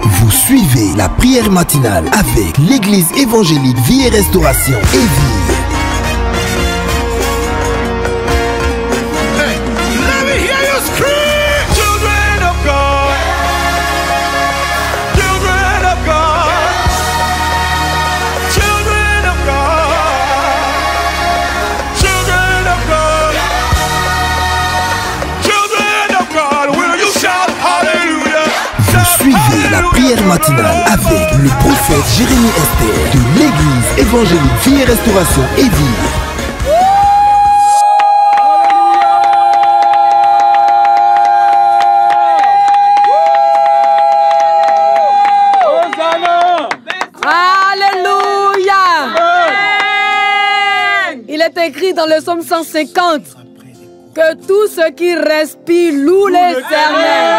Vous suivez la prière matinale avec l'église évangélique Vie et Restauration et Vie. Suivez la prière matinale avec le prophète Jérémie Esther de l'église évangélique Vie et Restauration et Vie. Alléluia. Il est écrit dans le psaume 150 que tout ce qui respire loue l'Éternel.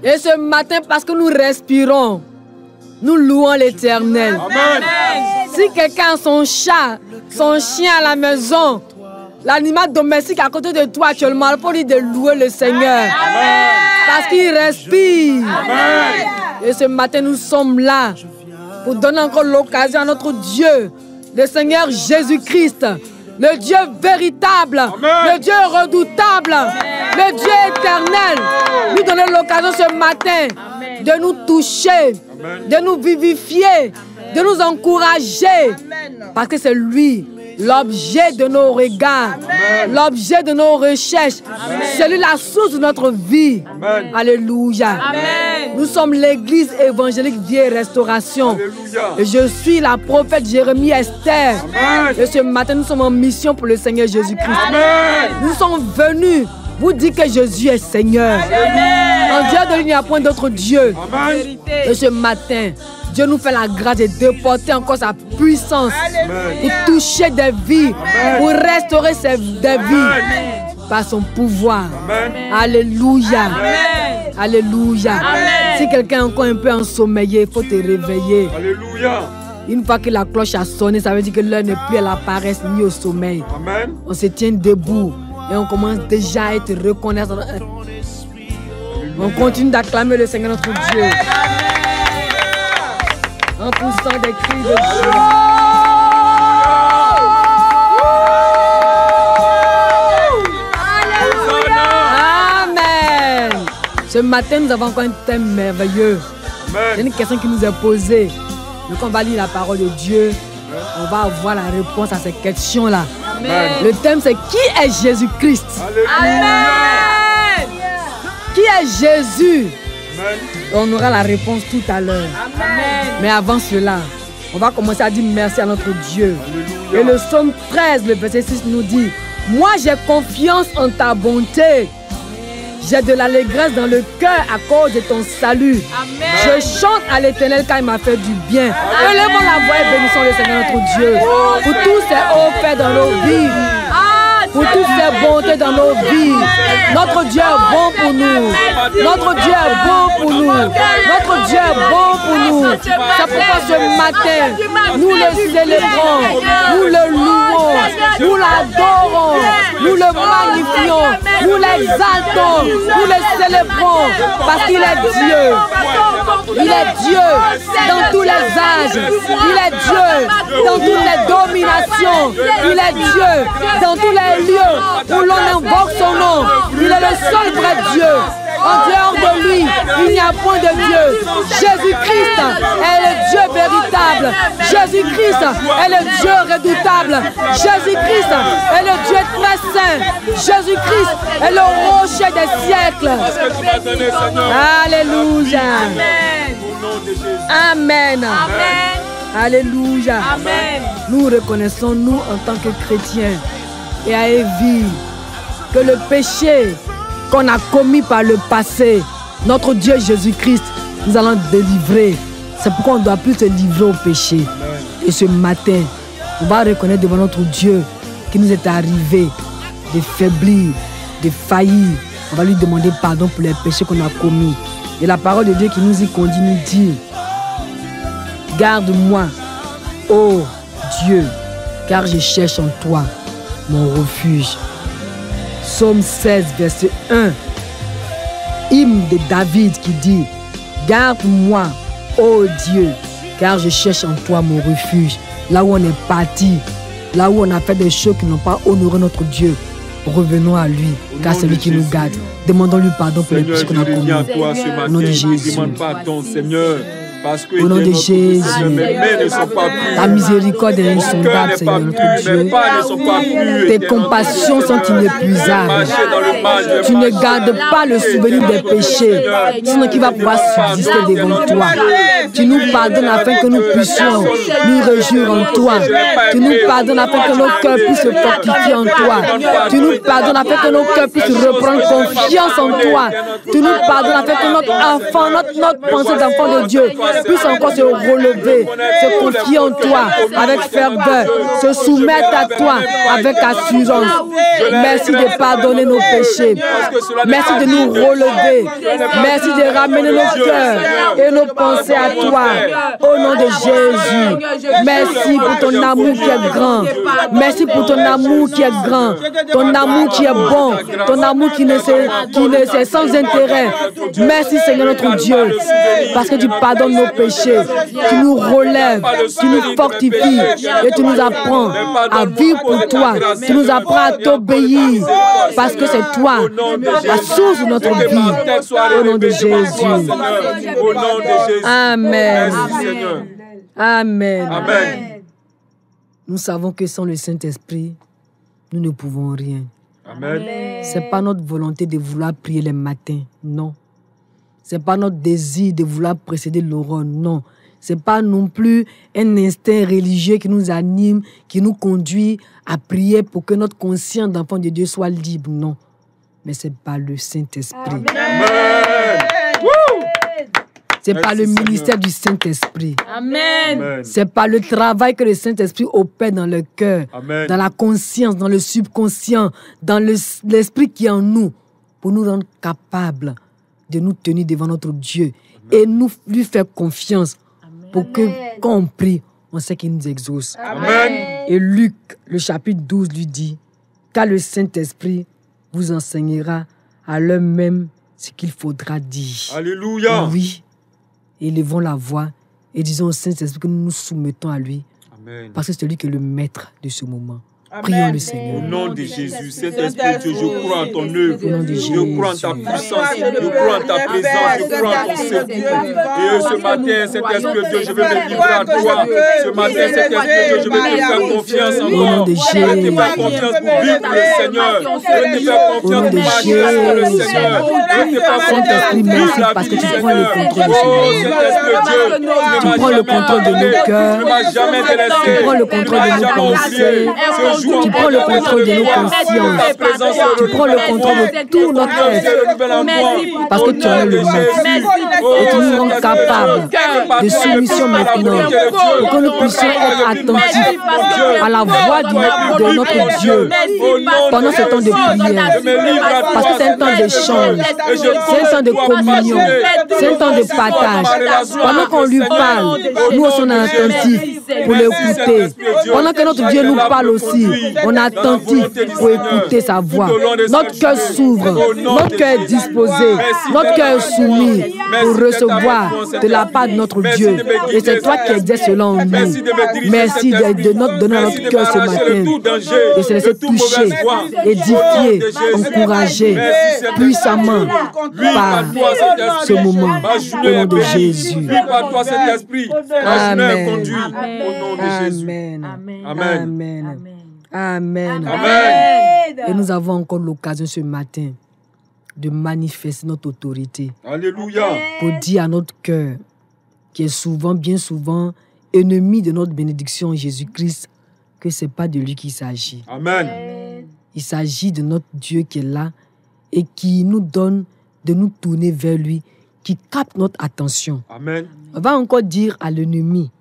Et ce matin, parce que nous respirons, nous louons l'Éternel. Si quelqu'un a son chat, son chien à la maison, l'animal domestique à côté de toi actuellement, il faut lui de louer le Seigneur. Amen. Parce qu'il respire. Amen. Et ce matin, nous sommes là pour donner encore l'occasion à notre Dieu, le Seigneur Jésus-Christ, le Dieu véritable, amen, le Dieu redoutable, amen, le Dieu éternel, nous donner l'occasion ce matin, amen, de nous toucher, amen, de nous vivifier, amen, de nous encourager, amen, parce que c'est lui l'objet de nos regards, l'objet de nos recherches, c'est lui la source de notre vie. Amen. Alléluia. Amen. Nous sommes l'église évangélique Vie et Restauration. Alléluia. Et je suis la prophète Jérémie Esther. Amen. Et ce matin, nous sommes en mission pour le Seigneur Jésus-Christ. Nous sommes venus vous dire que Jésus est Seigneur. Amen. En Dieu de lui, il n'y a point d'autre Dieu. Amen. Et ce matin, Dieu nous fait la grâce de déporter encore sa puissance, amen, pour toucher des vies, amen, pour restaurer des vies, amen, par son pouvoir. Amen. Alléluia. Amen. Alléluia. Amen. Si quelqu'un est encore un peu ensommeillé, il faut te réveiller. Alléluia. Une fois que la cloche a sonné, ça veut dire que l'heure n'est plus à la paresse ni au sommeil. Amen. On se tient debout et on commence déjà à être reconnaissant. On continue d'acclamer le Seigneur notre Dieu. En poussant des cris de Dieu. Amen. Ce matin, nous avons encore un thème merveilleux. C'est une question qui nous est posée. Donc, on va lire la parole de Dieu. On va avoir la réponse à ces questions-là. Le thème, c'est qui est Jésus-Christ? Amen. Qui est Jésus? Amen. On aura la réponse tout à l'heure. Mais avant cela, on va commencer à dire merci à notre Dieu. Alléluia. Et le psaume 13, le verset 6 nous dit: moi j'ai confiance en ta bonté. J'ai de l'allégresse dans le cœur à cause de ton salut. Amen. Je chante à l'Éternel car il m'a fait du bien. Élevons la voix et bénissons le Seigneur notre Dieu pour tous ses hauts faits dans nos vies, pour toutes ces bontés dans nos vies. Notre Dieu est bon pour nous. Notre Dieu est bon pour nous. Notre Dieu est bon pour nous. C'est pourquoi ce matin, nous le célébrons, nous le louons, nous l'adorons, nous le magnifions, nous l'exaltons, nous le célébrons, parce qu'il est Dieu. Il est Dieu dans tous les âges. Il est Dieu dans toutes les dominations. Il est Dieu dans tous les lieux où l'on invoque son nom. Il est le seul vrai Dieu. En dehors de lui, il n'y a point de Dieu. Jésus-Christ est le Dieu véritable. Jésus-Christ est le Dieu redoutable. Jésus-Christ est le Dieu très saint. Jésus-Christ est le rocher des siècles. Alléluia. Amen. Amen. Alléluia. Amen. Nous reconnaissons, nous, en tant que chrétiens et à Evie, que le péché qu'on a commis par le passé, notre Dieu Jésus-Christ, nous allons délivrer. C'est pourquoi on ne doit plus se livrer au péché. Amen. Et ce matin, on va reconnaître devant notre Dieu qu'il nous est arrivé de faiblir, de faillir. On va lui demander pardon pour les péchés qu'on a commis. Et la parole de Dieu qui nous y conduit nous dit: garde-moi, ô Dieu, car je cherche en toi mon refuge. Psaume 16, verset 1. hymne de David qui dit « Garde-moi, ô Dieu, car je cherche en toi mon refuge. » Là où on est parti, là où on a fait des choses qui n'ont pas honoré notre Dieu, revenons à lui, car c'est lui qui nous garde. Demandons-lui pardon pour les péchés qu'on a commis. Au nom de Jésus. Au nom de Jésus, ta miséricorde est insondable, Seigneur notre Dieu. Tes compassions sont inépuisables. Tu ne gardes pas le souvenir des péchés, sinon qui va pouvoir subsister devant toi. Tu nous pardonnes afin que nous puissions nous réjouir en toi. Tu nous pardonnes afin que nos cœurs puissent se fortifier en toi. Tu nous pardonnes afin que nos cœurs puissent reprendre confiance en toi. Tu nous pardonnes afin que notre enfant, notre pensée d'enfant de Dieu puisse encore se relever, se confier en toi avec ferveur, se soumettre à toi avec assurance. Merci de pardonner nos péchés. Merci de nous relever. Merci de ramener nos cœurs et nos pensées à toi. Au nom de Jésus. Merci pour ton amour qui est grand. Merci pour ton amour qui est grand. Ton amour qui est bon. Ton amour qui ne c'est sans intérêt. Merci Seigneur notre Dieu. Parce que tu pardonnes nos péchés. Tu nous relèves, tu nous fortifies et tu nous apprends à vivre pour toi. Tu nous apprends à t'obéir parce que c'est toi la source de notre vie. Au nom de Jésus. Amen. Amen. Amen. Nous savons que sans le Saint-Esprit, nous ne pouvons rien. Ce n'est pas notre volonté de vouloir prier les matins, non. Ce n'est pas notre désir de vouloir précéder l'aurore, non. Ce n'est pas non plus un instinct religieux qui nous anime, qui nous conduit à prier pour que notre conscience d'enfant de Dieu soit libre, non. Mais c'est par le Saint-Esprit. C'est par le ministère du Saint-Esprit. Amen. C'est par le travail que le Saint-Esprit opère dans le cœur, dans la conscience, dans le subconscient, dans l'esprit qui est en nous, pour nous rendre capables de nous tenir devant notre Dieu et nous lui faire confiance pour que quand on prie, on sait qu'il nous exauce. Amen. Et Luc, le chapitre 12, lui dit, car le Saint-Esprit vous enseignera à l'heure même ce qu'il faudra dire. Alléluia. Oui. Élevons la voix et disons au Saint-Esprit que nous nous soumettons à lui. Amen. Parce que c'est lui qui est le maître de ce moment. Prions le Seigneur. Au nom de Jésus, Saint-Esprit, Dieu, je crois en ton œuvre. Je crois en ta puissance. Je crois en ta présence. Je crois en ton secours. Et ce matin, Saint-Esprit, Dieu, je veux me livrer à toi. Ce matin, Saint-Esprit, Dieu, je veux te faire confiance en toi. Je veux te faire confiance pour vivre pour le Seigneur. Je veux te faire confiance pour marcher pour le Seigneur. Je veux te faire confiance pour vivre la vie du Seigneur. Oh, Saint-Esprit, Dieu, tu prends le contrôle de nos cœurs. Tu prends le contrôle de nos pensées. Tu prends le contrôle de nos consciences. Tu prends le contrôle de tout notre être. Parce que tu es le maître. Et tu nous rends capables de soumission maintenant. Pour que nous puissions être attentifs à la voix de notre Dieu pendant ce temps de prière. Parce que c'est un temps d'échange. C'est un temps de communion. C'est un temps de partage. Pendant qu'on lui parle, nous sommes attentifs pour l'écouter. Pendant que notre Dieu nous parle aussi, on est attentif pour écouter sa voix. Notre cœur s'ouvre, notre cœur est disposé, notre cœur est soumis pour recevoir de la part de notre Dieu. Et c'est toi qui exerces cela en nous. Merci de notre donner à notre cœur ce matin. Et se laisser toucher, édifier, encourager puissamment par ce moment. Au nom de Jésus. Amen. Amen. Amen. Amen. Amen. Et nous avons encore l'occasion ce matin de manifester notre autorité. Alléluia. Pour dire à notre cœur, qui est souvent, bien souvent, ennemi de notre bénédiction en Jésus-Christ, que ce n'est pas de lui qu'il s'agit. Amen. Il s'agit de notre Dieu qui est là et qui nous donne de nous tourner vers lui, qui capte notre attention. Amen. On va encore dire à l'ennemi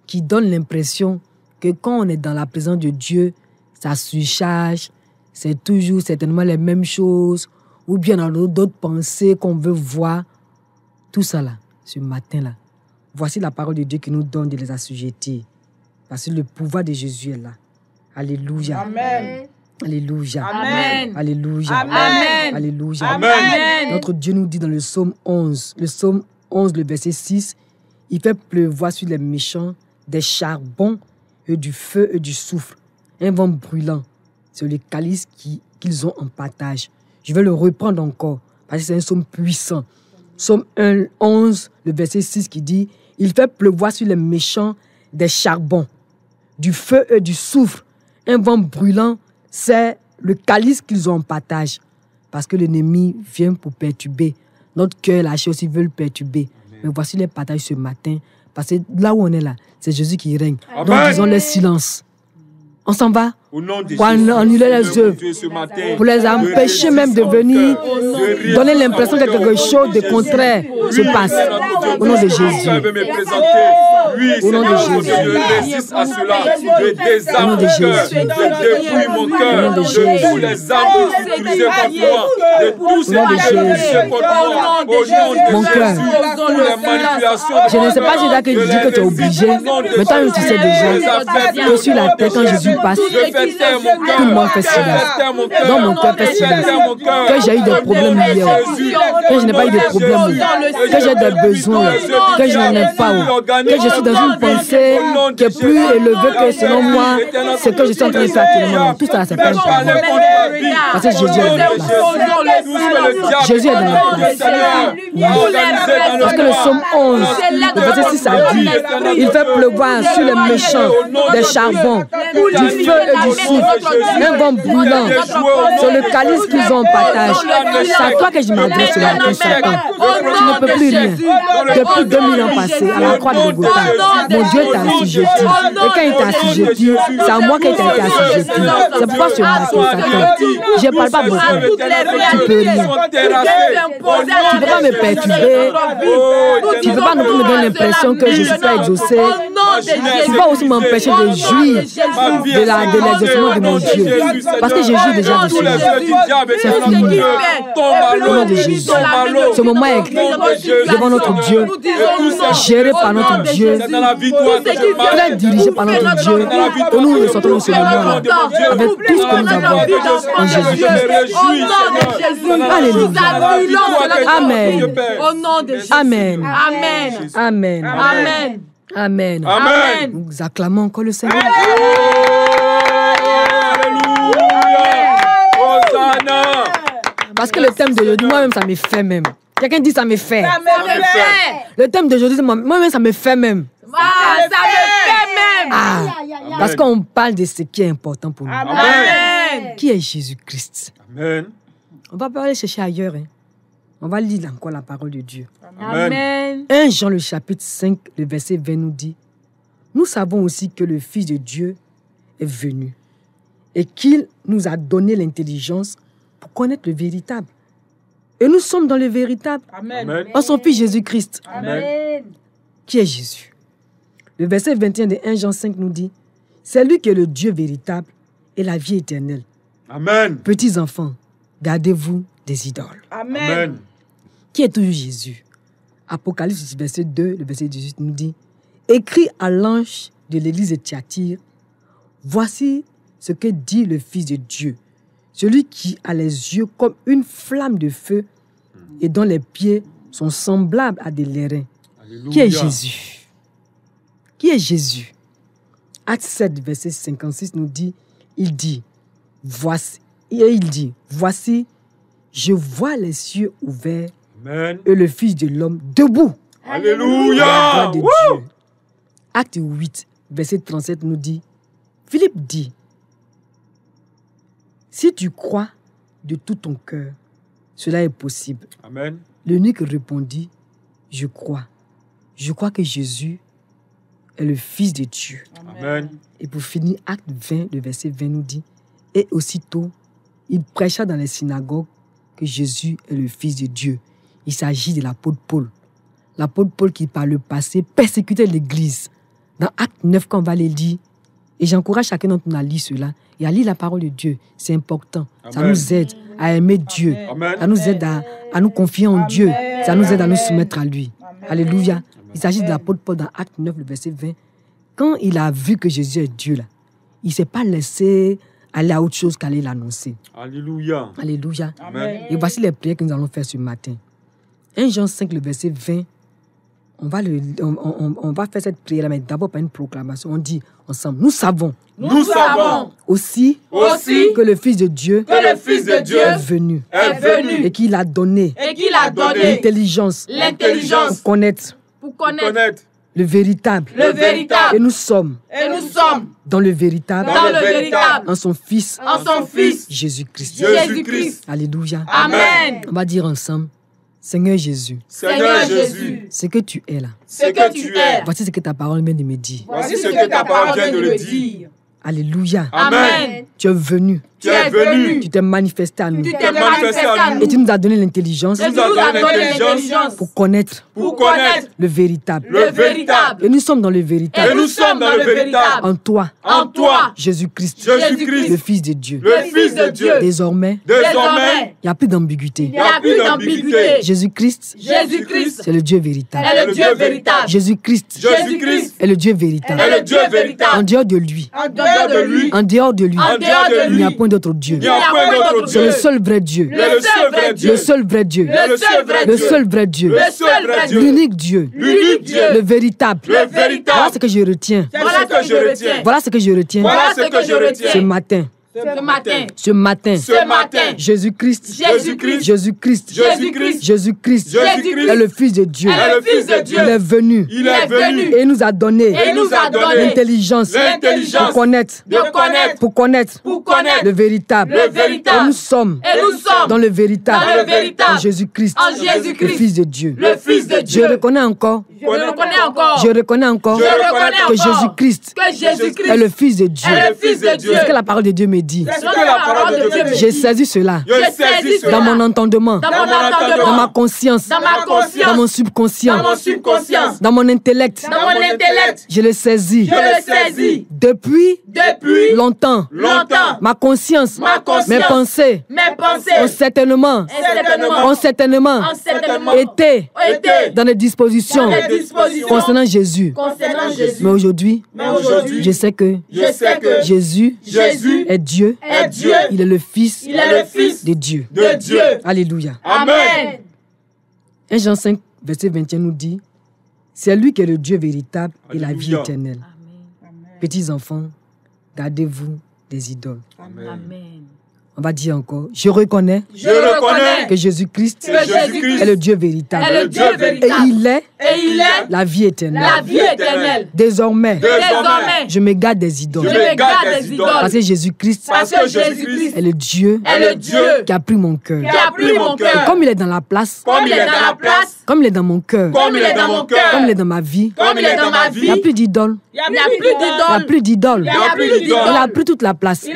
qui donne l'impression que quand on est dans la présence de Dieu, ça surcharge, c'est toujours certainement les mêmes choses, ou bien dans d'autres pensées qu'on veut voir. Tout ça là, ce matin-là, voici la parole de Dieu qui nous donne de les assujettir. Parce que le pouvoir de Jésus est là. Alléluia. Amen. Alléluia. Amen. Alléluia. Amen. Alléluia. Amen. Notre Dieu nous dit dans le psaume 11, le verset 6, il fait pleuvoir sur les méchants des charbons et du feu et du soufre, un vent brûlant sur les calices qu'ils ont en partage. Je vais le reprendre encore, parce que c'est un psaume puissant. Psaume 11, le verset 6 qui dit, il fait pleuvoir sur les méchants des charbons, du feu et du soufre, un vent brûlant, c'est le calice qu'ils ont en partage. Parce que l'ennemi vient pour perturber. Notre cœur, la chair aussi veut le perturber. Amen. Mais voici les partages ce matin. Parce que là où on est là, c'est Jésus qui règne. Amen. Donc disons le silence. On s'en va pour annuler les œuvres, pour les empêcher même de venir donner l'impression que quelque chose de contraire se passe. Au nom de Jésus. Au nom de Jésus. Au nom de Jésus. Au nom de Jésus. Au nom de Jésus. Mon cœur. Je ne sais pas si tu dis que tu es obligé, mais toi tu sais déjà que sur la terre, quand Jésus passe, tout le monde fait silence. Dans mon cœur fait silence. Que j'ai eu des problèmes hier, que je n'ai pas eu de problèmes, que j'ai des besoins, que je n'en ai pas, que je suis dans une pensée qui est plus élevée que selon moi, ce que je suis en train de faire actuellement. Tout ça, c'est pas un problème. Parce que Jésus est dans la place. Jésus est dans la place. Parce que le psaume 11, le verset 6 a dit, il fait pleuvoir sur les méchants des charbons, du feu et du soufre, un vent brûlant sur le calice qu'ils ont en partage. C'est à toi que je m'adresse ce matin, Satan. Tu ne peux plus rien. Depuis 2000 ans passés, à la croix de Golgotha, mon Dieu t'a assujetti. Et quand il t'a assujetti, c'est à moi qu'il t'a été assujetti. C'est pourquoi ce matin, Satan, je ne parle pas beaucoup. Tu peux rien. Tu ne peux pas me perturber. Tu ne peux pas non plus me donner l'impression que je ne suis pas exaucé. Tu ne peux pas aussi m'empêcher de jouir de l'exaucement de mon Dieu. Parce que je joue déjà de cela. C'est fini. Au nom de Jésus. Ce moment est devant notre Dieu, géré par notre Dieu, très dirigé par notre Dieu. Et nous ressentons ce moment avec tout ce que nous avons en Jésus-Christ. Alléluia. Amen. Amen. Amen. Amen. Amen. Amen. Nous acclamons encore le Seigneur. Parce que le thème d'aujourd'hui, moi-même, ça me fait même. Quelqu'un dit ça me fait. Ça me fait. Le thème d'aujourd'hui, moi-même, ça me fait même. Ah, ça me fait même. Ah, parce qu'on parle de ce qui est important pour nous. Amen. Qui est Jésus-Christ? Amen. On va pas aller chercher ailleurs. Hein. On va lire encore la parole de Dieu. Amen. 1 Jean, le chapitre 5, le verset 20 nous dit, nous savons aussi que le Fils de Dieu est venu et qu'il nous a donné l'intelligence pour connaître le véritable. Et nous sommes dans le véritable. Amen. En son Fils Jésus-Christ. Amen. Qui est Jésus? Le verset 21 de 1 Jean 5 nous dit, c'est lui qui est le Dieu véritable et la vie éternelle. Amen. Petits enfants, gardez-vous des idoles. Amen. Qui est toujours Jésus? Apocalypse verset 2, le verset 18 nous dit, écrit à l'ange de l'église de Thyatire, voici ce que dit le Fils de Dieu, celui qui a les yeux comme une flamme de feu et dont les pieds sont semblables à des lérins. Alléluia. Qui est Jésus? Qui est Jésus? Acte 7, verset 56 nous dit, voici, je vois les cieux ouverts. Amen. Et le Fils de l'homme debout. Alléluia. De Dieu. Acte 8, verset 37 nous dit, Philippe dit, si tu crois de tout ton cœur, cela est possible. Amen. L'eunuque répondit, je crois. Je crois que Jésus est le Fils de Dieu. Amen. Et pour finir, acte 20, le verset 20 nous dit, et aussitôt, il prêcha dans les synagogues que Jésus est le Fils de Dieu. Il s'agit de l'apôtre Paul. L'apôtre Paul qui, par le passé, persécutait l'Église. Dans Acte 9, quand on va les lire, et j'encourage chacun d'entre nous à lire cela et à lire la parole de Dieu. C'est important. Amen. Ça nous aide à aimer Dieu. Amen. Ça nous aide à nous confier en Dieu. Ça nous aide à nous soumettre à lui. Amen. Alléluia. Il s'agit de l'apôtre Paul dans Acte 9, le verset 20. Quand il a vu que Jésus est Dieu, là, il ne s'est pas laissé aller à autre chose qu'aller l'annoncer. Alléluia. Alléluia. Amen. Et voici les prières que nous allons faire ce matin. 1 Jean 5, le verset 20. On va faire cette prière, mais d'abord par une proclamation. On dit ensemble, nous savons aussi que le Fils de Dieu est venu et qu'il a donné l'intelligence pour connaître le véritable. Et nous sommes dans le véritable en son Fils Jésus-Christ. Alléluia. Amen. On va dire ensemble, Seigneur Jésus, ce que tu es là. Voici ce que ta parole vient de me dire. Alléluia. Amen. Tu es venu. Tu t'es manifesté à nous. Et tu nous as donné l'intelligence pour connaître le véritable. Et nous sommes dans le véritable. En toi. Jésus-Christ. Le Fils de Dieu. Désormais, il n'y a plus d'ambiguïté. Jésus-Christ, c'est le Dieu véritable. Jésus-Christ est le Dieu véritable. En dehors de lui, il n'y a point d'autre Dieu. C'est le seul vrai Dieu. Le seul vrai Dieu. L'unique Dieu. Le véritable. Voilà ce que je retiens. Voilà ce que je retiens. Ce matin. Jésus-Christ est le Fils de Dieu. Il est venu et il nous a donné l'intelligence pour connaître le véritable. Et nous sommes dans le véritable en Jésus-Christ, le Fils de Dieu. Je reconnais encore que Jésus-Christ est le Fils de Dieu. C'est ce que la parole de Dieu me dit. J'ai saisi cela dans mon entendement, dans ma conscience, dans mon subconscient, dans mon intellect. Je le saisis depuis longtemps. Ma conscience, mes pensées ont certainement été dans des dispositions concernant Jésus. Mais aujourd'hui, je sais que Jésus est Dieu. Il est le Fils de Dieu. Alléluia. Amen. 1 Jean 5, verset 21 nous dit, c'est lui qui est le Dieu véritable et la vie éternelle. Petits enfants, gardez-vous des idoles. Amen. On va dire encore, je reconnais que Jésus-Christ est le Dieu véritable. Et il est la vie éternelle. Désormais, je me garde des idoles. Parce que Jésus-Christ est le Dieu qui a pris mon cœur. Et comme il est dans la place, comme il est dans mon cœur, comme il est dans ma vie, il n'y a plus d'idoles. Il n'y a plus d'idoles. Il a pris toute la place. Et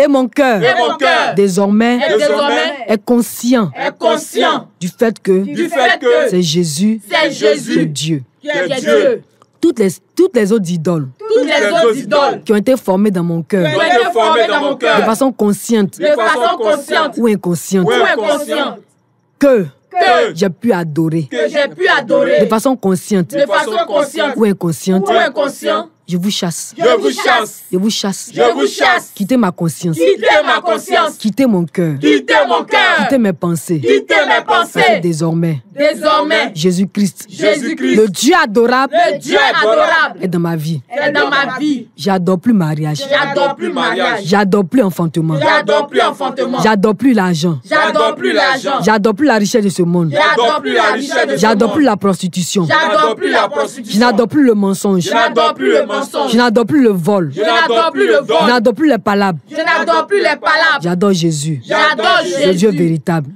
mon cœur, désormais, est conscient du fait que c'est Jésus qui est Dieu. Toutes les autres idoles qui ont été formées dans mon cœur de façon consciente ou inconsciente que j'ai pu adorer de façon consciente ou inconsciente. Je vous chasse. Quittez ma conscience. Quittez mon cœur. Quittez mes pensées. Parce que désormais, Jésus-Christ, le Dieu adorable, est dans ma vie. J'adore plus mariage. J'adore plus enfantement. J'adore plus l'argent. J'adore plus la richesse de ce monde. J'adore plus la prostitution. Je n'adore plus le mensonge. Je n'adore plus le vol. Je n'adore plus les palabres. J'adore Jésus. Le Dieu véritable.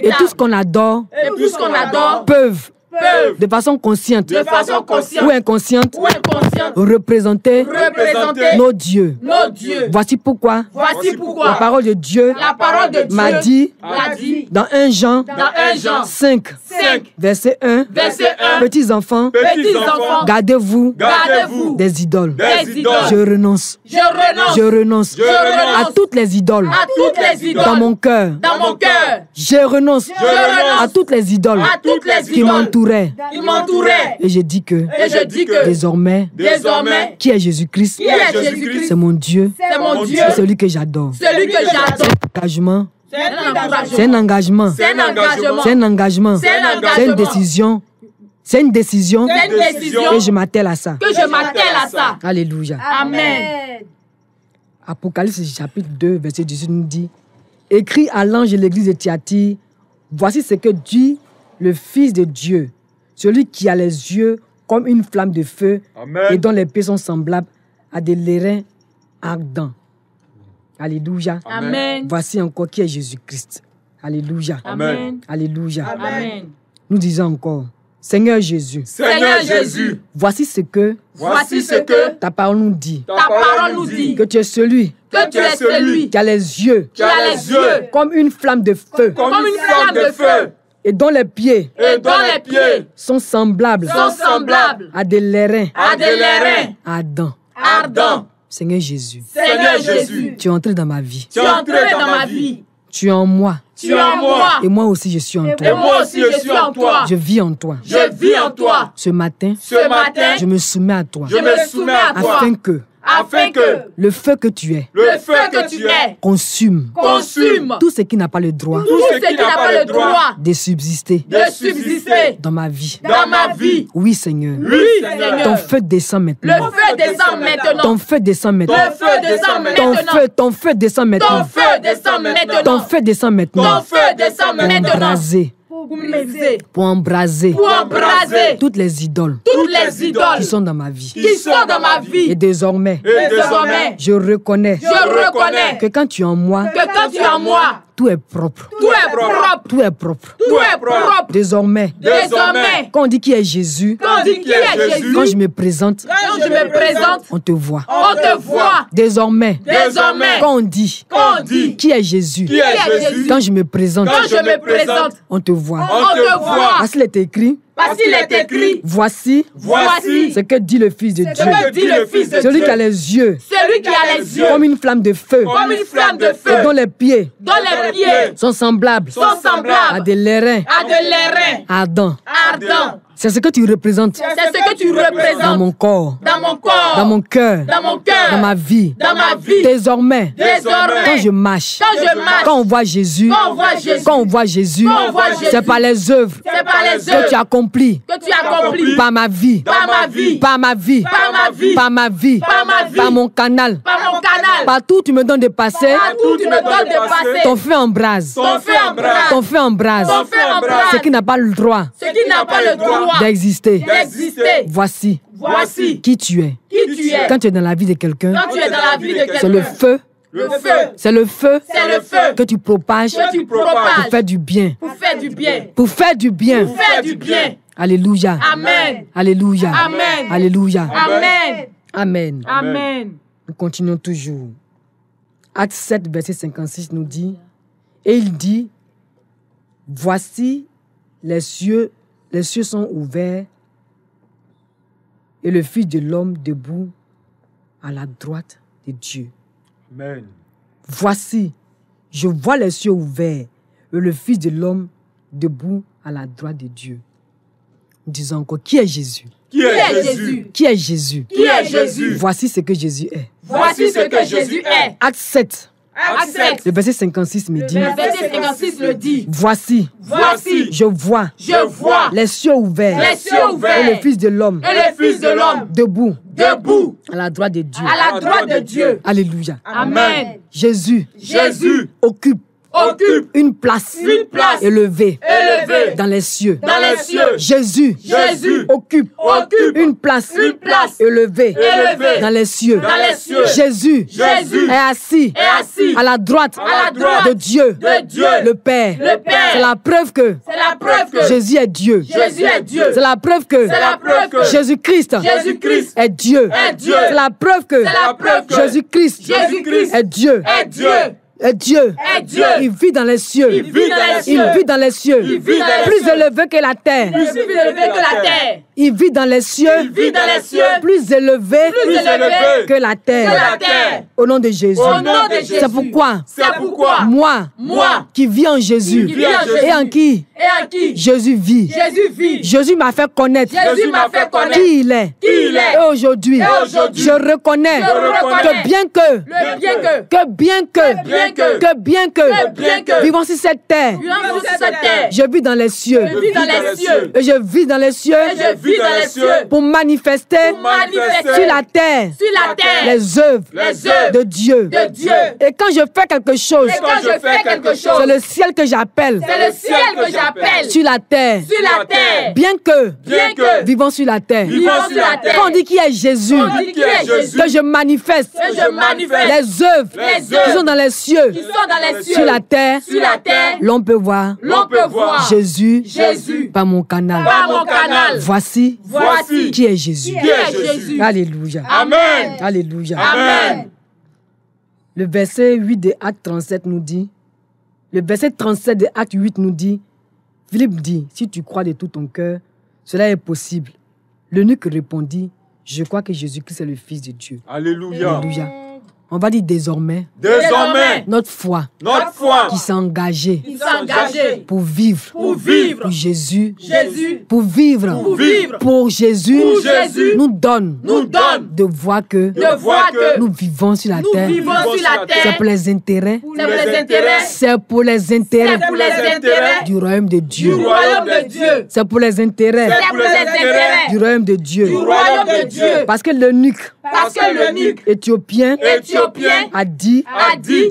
Et tout ce qu'on adore peuvent de façon consciente ou inconsciente représenter nos dieux. Voici pourquoi la parole de Dieu m'a dit dans 1 Jean 5, verset 1, petits enfants, gardez-vous des idoles. Je renonce à toutes les idoles dans mon cœur. Je renonce à toutes les idoles qui m'entourent. m'entourait. Il m'entourait. Et je dis que désormais, qui est Jésus-Christ? C'est mon Dieu. C'est mon Dieu. C'est celui que j'adore. Celui que j'adore. Engagement. C'est un engagement. C'est un engagement. C'est un engagement. C'est un engagement. C'est un engagement. C'est une décision. C'est une décision. C'est une décision. Et je m'attelle à ça. Que je m'attelle à ça. Alléluia. Amen. Apocalypse chapitre 2, verset 18 nous dit: écrit à l'ange de l'église de Thyatire, voici ce que dit le Fils de Dieu, celui qui a les yeux comme une flamme de feu. Amen. Et dont les pieds sont semblables à des lérins ardents. Alléluia. Amen. Voici encore qui est Jésus-Christ. Alléluia. Amen. Alléluia. Amen. Nous disons encore: Seigneur Jésus, Seigneur Jésus, voici ce que ta parole nous dit. Ta parole nous dit que tu es celui qui a les yeux comme une flamme de feu. Comme une flamme de feu. Et dont les pieds sont semblables à des lérins ardents. Seigneur Jésus, tu es entré dans ma vie. Tu es en moi. Et moi aussi, je suis en toi. Je vis en toi. Ce matin, je me soumets à toi. Afin que le feu que tu es, consume tout ce qui n'a pas le droit de subsister dans ma vie. Oui, Seigneur. Ton feu descend maintenant. Ton feu descend maintenant. Ton feu descend maintenant. Ton feu descend maintenant. Pour embraser toutes les idoles qui sont dans ma vie. Et désormais, je reconnais que quand tu es en moi, tout est propre. Tout est propre. Désormais, quand on dit qui est Jésus, quand je me présente, on te voit. Désormais, quand on dit qui est Jésus, quand je me présente, on te voit. Parce qu'il est écrit: voici ce que dit le Fils de Dieu. Celui qui a les yeux comme une flamme de feu. Et dont les pieds sont semblables à des lérins ardents. C'est ce que tu représentes dans mon corps, dans mon cœur, dans ma vie. Désormais, quand je marche, quand on voit Jésus, c'est par les œuvres que tu accomplis par ma vie, par mon canal. Partout où tu me donnes de passer, ton feu embrase. Ce qui n'a pas le droit d'exister. Voici qui tu es. Quand tu es dans la vie de quelqu'un, c'est le feu. C'est le feu que tu propages pour faire du bien. Pour faire du bien. Alléluia. Alléluia. Alléluia. Amen. Nous continuons toujours. Acte 7, verset 56 nous dit: et il dit, voici les cieux sont ouverts et le Fils de l'homme debout à la droite de Dieu. Amen. Voici, je vois les cieux ouverts et le Fils de l'homme debout à la droite de Dieu. Nous disons encore: qui est Jésus? Qui est Jésus? Qui est Jésus? Qui est Jésus? Voici ce que Jésus est. Voici ce que Jésus est. Acte 7. Le verset 56 me dit: verset 56 le dit. Voici, je vois les cieux ouverts et le Fils de l'homme debout à la droite de Dieu. Alléluia. Amen. Jésus occupe une place élevée dans les cieux. Jésus occupe une place élevée dans les cieux. Jésus est assis à la droite de Dieu, le Père. C'est la preuve que Jésus est Dieu. C'est la preuve que Jésus-Christ est Dieu. C'est la preuve que Jésus-Christ est Dieu. Dieu. Il vit dans les cieux. Il vit dans les cieux. Plus élevé que la terre. Il vit dans les cieux. Il vit dans les cieux. Plus élevé que la terre. Au nom de Jésus. Au nom de Jésus. C'est pourquoi. C'est pourquoi. Moi. Qui vis en Jésus. Qui vis en Jésus. Et en qui. Et en qui. Jésus vit. Jésus vit. Jésus m'a fait connaître. Jésus m'a fait connaître. Qui il est. Qui il est. Et aujourd'hui. Je reconnais. Que bien que. Vivant sur cette terre. Je vis dans les cieux. Et je vis dans les cieux. Pour manifester sur la terre les œuvres de Dieu. Et quand je fais quelque chose, c'est le ciel que j'appelle sur la terre. Bien que vivant sur la terre. Quand on dit qui est Jésus, que je manifeste les œuvres qui sont dans les cieux, sur la terre, l'on peut voir Jésus par mon canal. Voici qui est Jésus. Alléluia. Amen. Alléluia. Amen. Le verset 8 de Acte 37 nous dit, le verset 37 de Acte 8 nous dit, Philippe dit, si tu crois de tout ton cœur, cela est possible. L'eunuque répondit, je crois que Jésus-Christ est le Fils de Dieu. Alléluia. Alléluia. On va dire désormais, notre foi qui s'est engagée pour vivre pour Jésus, pour vivre pour Jésus, nous donne de voir que nous vivons sur la terre. C'est pour les intérêts, c'est pour les intérêts du royaume de Dieu. C'est pour les intérêts du royaume de Dieu. Parce que l'eunuque éthiopien a dit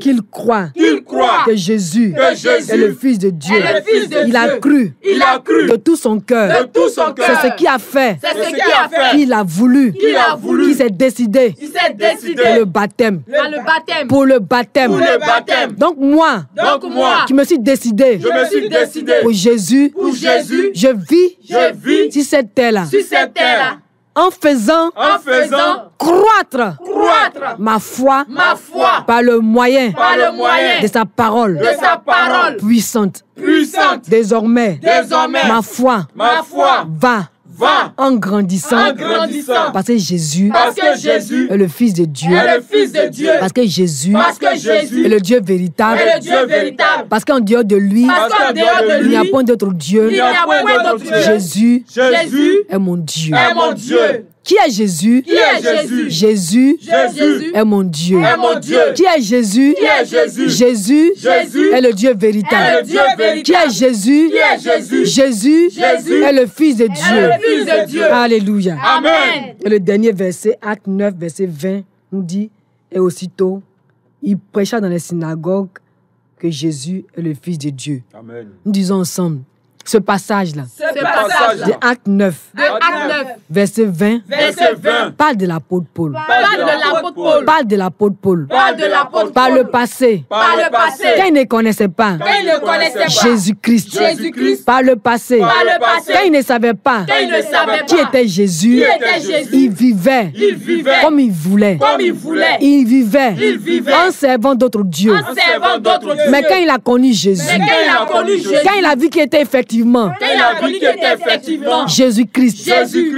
qu'il croit que Jésus est le Fils de Dieu. Il a cru de tout son cœur. C'est ce qui a fait qu'il a voulu, qu'il s'est décidé pour le baptême. Pour le baptême. Donc moi, qui me suis décidé pour Jésus, je vis sur cette terre-là. En faisant croître ma foi par le moyen de sa parole puissante. Désormais, ma foi va en grandissant, parce que Jésus est le Fils de Dieu, parce que Jésus est le Dieu véritable, parce qu'en dehors de lui, il n'y a point d'autre Dieu. Jésus est mon Dieu. Qui est Jésus? Jésus est mon Dieu. Qui est Jésus? Jésus est le Dieu véritable. Qui est Jésus? Jésus est le Fils de Dieu. Alléluia. Amen. Et le dernier verset, Acte 9, verset 20, nous dit, et aussitôt, il prêcha dans les synagogues que Jésus est le Fils de Dieu. Amen. Nous disons ensemble, ce passage-là, de Acte 9, verset 20, parle de l'apôtre Paul. Parle de l'apôtre Paul. Par le passé. Quand il ne connaissait pas Jésus-Christ. Par le passé. Quand il ne savait pas qui était Jésus, il vivait comme il voulait. Il vivait en servant d'autres dieux. Mais quand il a connu Jésus, quand il a vu qu'il était effectivement Jésus-Christ,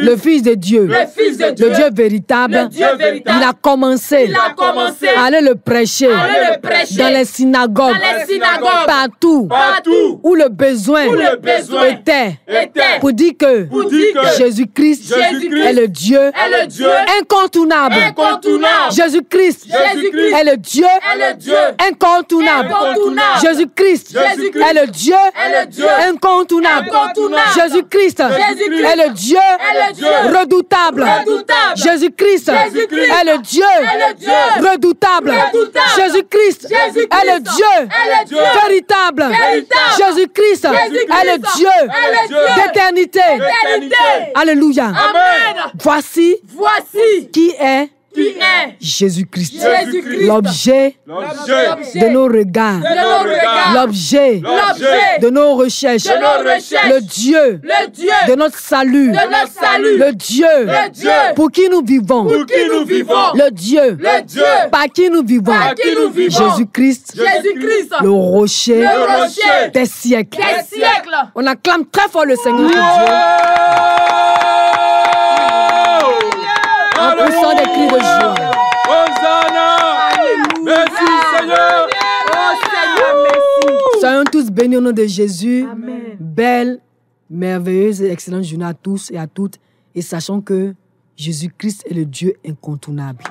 le Fils de Dieu, le Dieu véritable, il a commencé à aller le prêcher dans les synagogues, partout où le besoin était, pour dire que Jésus-Christ est le Dieu incontournable. Jésus-Christ est le Dieu incontournable. Jésus-Christ est le Dieu incontournable. Jésus-Christ est le Dieu redoutable. Jésus-Christ est le Dieu redoutable. Jésus-Christ est le Dieu véritable. Jésus-Christ est le Dieu d'éternité. Alléluia. Amen. Voici qui est Jésus-Christ, l'objet de nos regards, l'objet de nos recherches, le Dieu de notre salut, le Dieu pour qui nous vivons, le Dieu par qui nous vivons, Jésus-Christ, le rocher des siècles. On acclame très fort le Seigneur. En poussant des cris de joie. Hosanna. Merci Seigneur. Oh Seigneur, merci. Soyons tous bénis au nom de Jésus. Amen. Belle, merveilleuse et excellente journée à tous et à toutes. Et sachons que Jésus-Christ est le Dieu incontournable.